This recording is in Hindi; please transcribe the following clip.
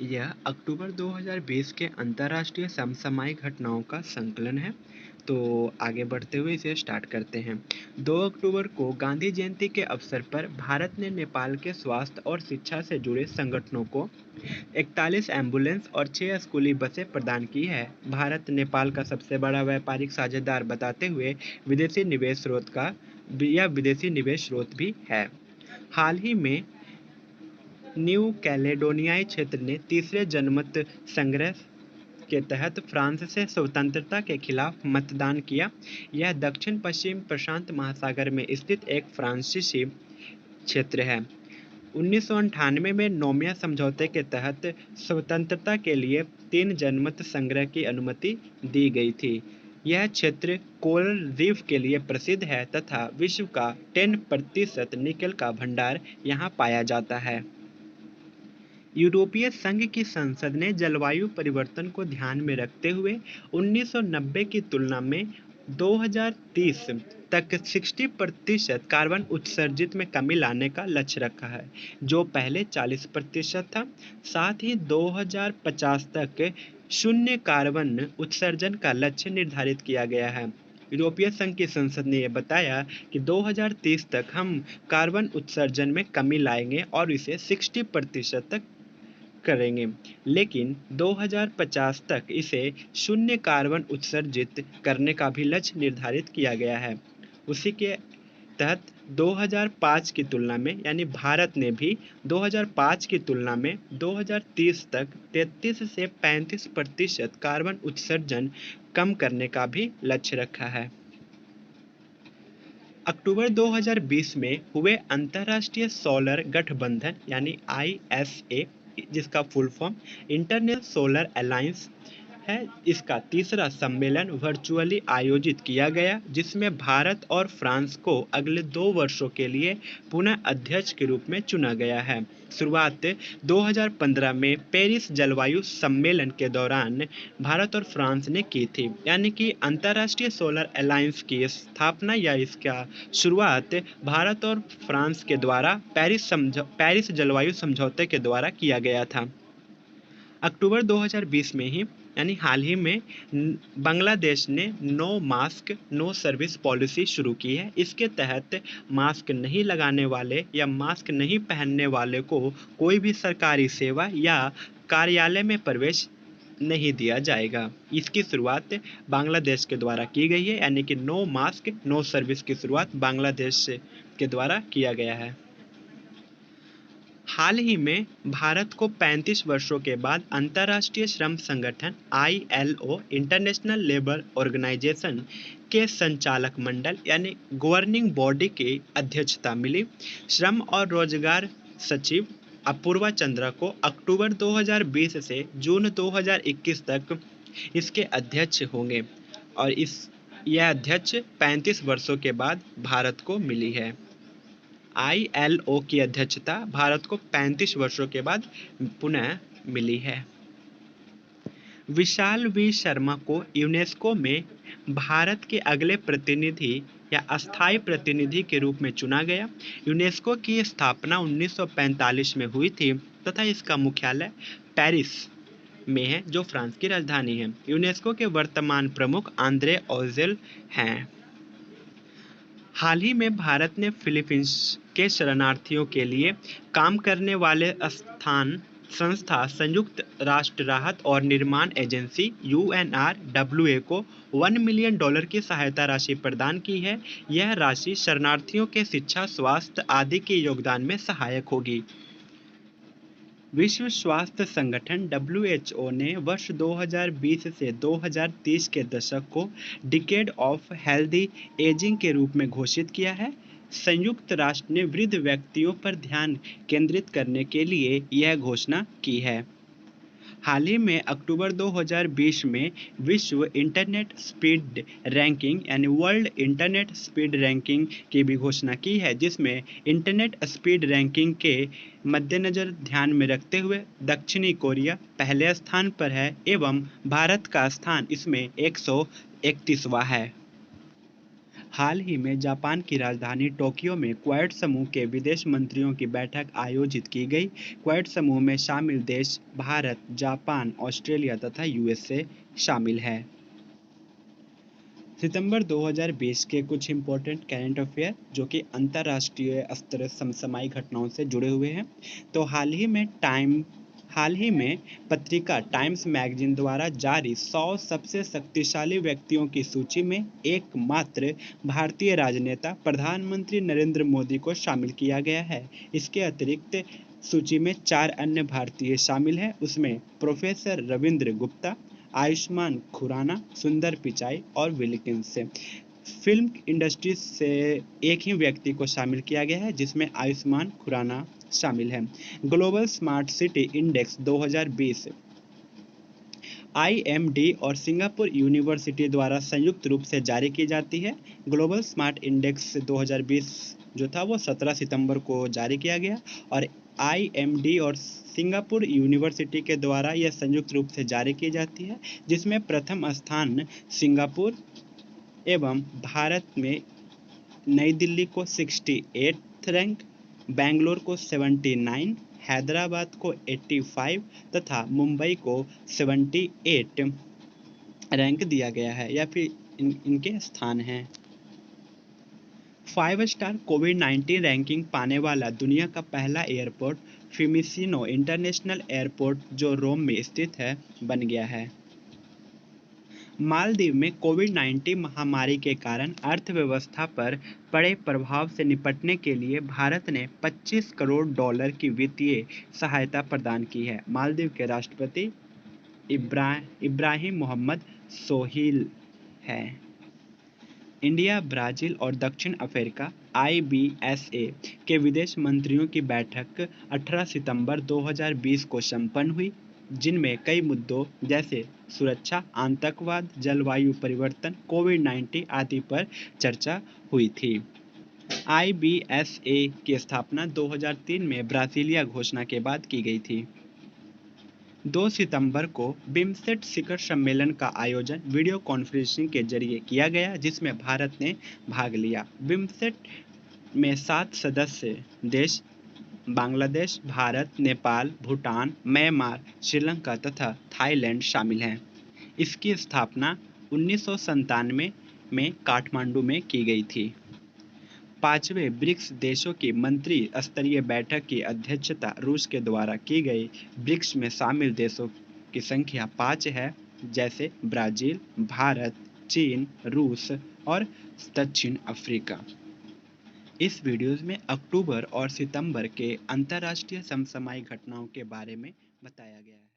यह अक्टूबर 2020 के अंतर्राष्ट्रीय समसामयिक घटनाओं का संकलन है। तो आगे बढ़ते हुए इसे स्टार्ट करते हैं। 2 अक्टूबर को गांधी जयंती के अवसर पर भारत ने नेपाल के स्वास्थ्य और शिक्षा से जुड़े संगठनों को 41 एम्बुलेंस और 6 स्कूली बसें प्रदान की है। भारत नेपाल का सबसे बड़ा व्यापारिक साझेदार बताते हुए विदेशी निवेश स्रोत का यह विदेशी निवेश स्रोत भी है। हाल ही में न्यू कैलेडोनियाई क्षेत्र ने तीसरे जनमत संग्रह के तहत फ्रांस से स्वतंत्रता के खिलाफ मतदान किया। यह दक्षिण पश्चिम प्रशांत महासागर में स्थित एक फ्रांसीसी क्षेत्र है। 1998 में नोमिया समझौते के तहत स्वतंत्रता के लिए 3 जनमत संग्रह की अनुमति दी गई थी। यह क्षेत्र कोरल रीफ के लिए प्रसिद्ध है तथा विश्व का 10% निकल का भंडार यहाँ पाया जाता है। यूरोपीय संघ की संसद ने जलवायु परिवर्तन को ध्यान में रखते हुए 1990 की तुलना में 2030 तक 60% कार्बन उत्सर्जित में कमी लाने का लक्ष्य रखा है, जो पहले 40% था। साथ ही 2050 तक शून्य कार्बन उत्सर्जन का लक्ष्य निर्धारित किया गया है। यूरोपीय संघ की संसद ने यह बताया कि 2030 तक हम कार्बन उत्सर्जन में कमी लाएंगे और इसे 60% तक करेंगे, लेकिन 2050 तक इसे शून्य कार्बन उत्सर्जित करने का भी लक्ष्य निर्धारित किया गया है। उसी के तहत 2005 की तुलना में यानी भारत ने भी 2005 की तुलना में 2030 तक 33 से 35% कार्बन उत्सर्जन कम करने का भी लक्ष्य रखा है। अक्टूबर 2020 में हुए अंतर्राष्ट्रीय सोलर गठबंधन यानी ISA, जिसका full form international solar alliance है, इसका तीसरा सम्मेलन वर्चुअली आयोजित किया गया, जिसमें भारत और फ्रांस को अगले 2 वर्षों के लिए पुनः अध्यक्ष के रूप में चुना गया है। शुरुआत 2015 में पेरिस जलवायु सम्मेलन के दौरान भारत और फ्रांस ने की थी, यानी कि अंतर्राष्ट्रीय सोलर अलायंस की स्थापना या इसका शुरुआत भारत और फ्रांस के द्वारा पेरिस जलवायु समझौते के द्वारा किया गया था। अक्टूबर 2020 में ही यानी हाल ही में बांग्लादेश ने no mask no service policy शुरू की है। इसके तहत मास्क नहीं लगाने वाले या मास्क नहीं पहनने वाले को कोई भी सरकारी सेवा या कार्यालय में प्रवेश नहीं दिया जाएगा। इसकी शुरुआत बांग्लादेश के द्वारा की गई है, यानी कि नो मास्क नो सर्विस की शुरुआत बांग्लादेश के द्वारा किया गया है। हाल ही में भारत को 35 वर्षों के बाद अंतर्राष्ट्रीय श्रम संगठन ILO इंटरनेशनल लेबर ऑर्गेनाइजेशन के संचालक मंडल यानी गवर्निंग बॉडी की अध्यक्षता मिली। श्रम और रोजगार सचिव अपूर्वा चंद्रा को अक्टूबर 2020 से जून 2021 तक इसके अध्यक्ष होंगे और यह अध्यक्ष 35 वर्षों के बाद भारत को मिली है। ILO की अध्यक्षता भारत को 35 वर्षों के बाद पुनः मिली है। विशाल वी शर्मा को यूनेस्को में भारत के अगले प्रतिनिधि या अस्थायी प्रतिनिधि के रूप में चुना गया। यूनेस्को की स्थापना 1945 में हुई थी तथा इसका मुख्यालय पेरिस में है, जो फ्रांस की राजधानी है। यूनेस्को के वर्तमान प्रमुख आंद्रे ऑजेल हैं। हाल ही में भारत ने फिलीपींस के शरणार्थियों के लिए काम करने वाले संस्था संयुक्त राष्ट्र राहत और निर्माण एजेंसी UNRWA को $1 मिलियन की सहायता राशि प्रदान की है। यह राशि शरणार्थियों के शिक्षा, स्वास्थ्य आदि के योगदान में सहायक होगी। विश्व स्वास्थ्य संगठन WHO ने वर्ष 2020 से 2030 के दशक को डिकेड ऑफ हेल्दी एजिंग के रूप में घोषित किया है। संयुक्त राष्ट्र ने वृद्ध व्यक्तियों पर ध्यान केंद्रित करने के लिए यह घोषणा की है। हाल ही में अक्टूबर 2020 में विश्व इंटरनेट स्पीड रैंकिंग यानी वर्ल्ड इंटरनेट स्पीड रैंकिंग की भी घोषणा की है, जिसमें इंटरनेट स्पीड रैंकिंग के मद्देनज़र ध्यान में रखते हुए दक्षिणी कोरिया पहले स्थान पर है एवं भारत का स्थान इसमें 131वां है। हाल ही में जापान की राजधानी टोक्यो में क्वाड समूह के विदेश मंत्रियों की बैठक आयोजित की गई। क्वाड समूह में शामिल देश भारत, जापान, ऑस्ट्रेलिया तथा यूएसए शामिल है। सितंबर 2020 के कुछ इम्पोर्टेंट करंट अफेयर जो कि अंतर्राष्ट्रीय स्तर समसामयिक घटनाओं से जुड़े हुए हैं। तो हाल ही में पत्रिका टाइम्स मैगजीन द्वारा जारी 100 सबसे शक्तिशाली व्यक्तियों की सूची में एकमात्र भारतीय राजनेता प्रधानमंत्री नरेंद्र मोदी को शामिल किया गया है। इसके अतिरिक्त सूची में 4 अन्य भारतीय शामिल हैं। उसमें प्रोफेसर रविंद्र गुप्ता, आयुष्मान खुराना, सुंदर पिचाई और विल्किंस से। फिल्म इंडस्ट्री से एक ही व्यक्ति को शामिल किया गया है जिसमें आयुष्मान खुराना शामिल है। Global smart city index 2020 IMD और सिंगापुर यूनिवर्सिटी द्वारा संयुक्त रूप से जारी की जाती है। ग्लोबल स्मार्ट इंडेक्स 2020 जो था वो 17 सितंबर को जारी किया गया और आईएमडी और सिंगापुर यूनिवर्सिटी के द्वारा यह संयुक्त रूप से जारी की जाती है, जिसमें प्रथम स्थान सिंगापुर एवं भारत में नई दिल्ली को 68 रैंक, बेंगलोर को 79, हैदराबाद को 85 तथा मुंबई को 78 रैंक दिया गया है या फिर इनके स्थान हैं। 5 स्टार कोविड-19 रैंकिंग पाने वाला दुनिया का पहला एयरपोर्ट फिमिसिनो इंटरनेशनल एयरपोर्ट जो रोम में स्थित है बन गया है। मालदीव में कोविड-19 महामारी के कारण अर्थव्यवस्था पर पड़े प्रभाव से निपटने के लिए भारत ने $25 करोड़ की वित्तीय सहायता प्रदान की है। मालदीव के राष्ट्रपति इब्राहिम मोहम्मद सोहिल हैं। इंडिया, ब्राजील और दक्षिण अफ्रीका (IBSA) के विदेश मंत्रियों की बैठक 18 सितंबर 2020 को संपन्न हुई, जिनमें कई मुद्दों जैसे सुरक्षा, आतंकवाद, जलवायु परिवर्तन, कोविड-19 आदि पर चर्चा हुई थी। IBSA की स्थापना 2003 में ब्राजीलिया घोषणा के बाद की गई थी। 2 सितंबर को बिमस्टेक शिखर सम्मेलन का आयोजन वीडियो कॉन्फ्रेंसिंग के जरिए किया गया, जिसमें भारत ने भाग लिया। बिमस्टेक में 7 सदस्य देश बांग्लादेश, भारत, नेपाल, भूटान, म्यांमार, श्रीलंका तथा थाईलैंड शामिल हैं। इसकी स्थापना 1997 में काठमांडू में की गई थी। 5वें ब्रिक्स देशों की मंत्री स्तरीय बैठक की अध्यक्षता रूस के द्वारा की गई। ब्रिक्स में शामिल देशों की संख्या 5 है, जैसे ब्राजील, भारत, चीन, रूस और दक्षिण अफ्रीका। इस वीडियो में अक्टूबर और सितंबर के अंतर्राष्ट्रीय समसामयिक घटनाओं के बारे में बताया गया है।